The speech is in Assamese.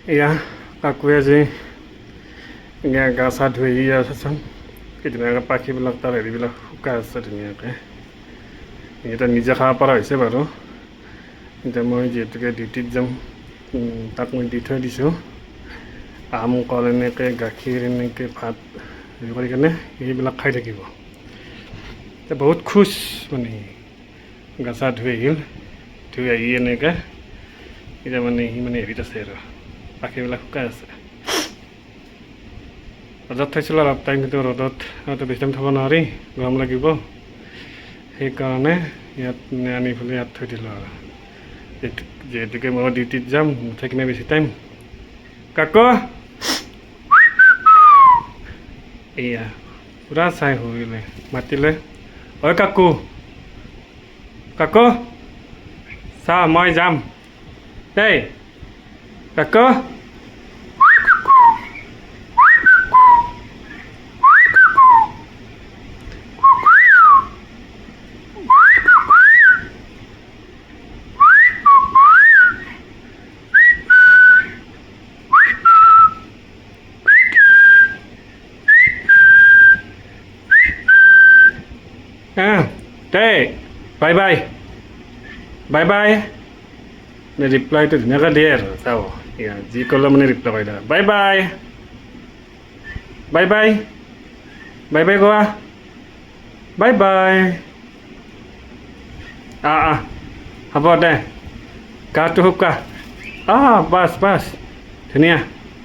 এয়া কাকুৱে আজি গা চা ধুই আছেচোন কি ধুনীয়াকৈ পাখিবিলাক তাৰ হেৰিবিলাক শুকাই আছে ধুনীয়াকৈ এতিয়া নিজে খাব পৰা হৈছে বাৰু এতিয়া মই যিহেতুকে ডিউটিত যাম তাক মই দি থৈ দিছোঁ আম কল এনেকৈ গাখীৰ এনেকৈ ভাত হেৰি কৰি কিনে সেইবিলাক খাই থাকিব এতিয়া বহুত খুচ মানে গা চা ধুই আহিল ধুই আহি এনেকৈ এতিয়া মানে সি মানে হেৰিত আছে আৰু পাখিবিলাক শুকাই আছে ৰ'দত থৈছিলোঁ অলপ টাইম কিন্তু ৰ'দত বেছি টাইম থ'ব নোৱাৰি গৰম লাগিব সেইকাৰণে ইয়াত আনি পেলাই ইয়াত থৈ দিলোঁ আৰু যিহেতুকে মই ডিউটিত যাম নাথাকিমে বেছি টাইম কাকু এয়া পূৰা চাই হৈ মাতিলে ঐ কাকু কাকু চা মই যাম দেই কাকু দেই বাই বাই বাই বাই ৰিপ্লাইটো ধুনীয়াকৈ দিয়ে আৰু চাব যি ক'লে মানে ৰিপ্লাই কৰি থাকে bye bye bye bye bye bye কোৱা বাই বাই হ'ব দে গাটো শুকা বাছ বাছ ধুনীয়া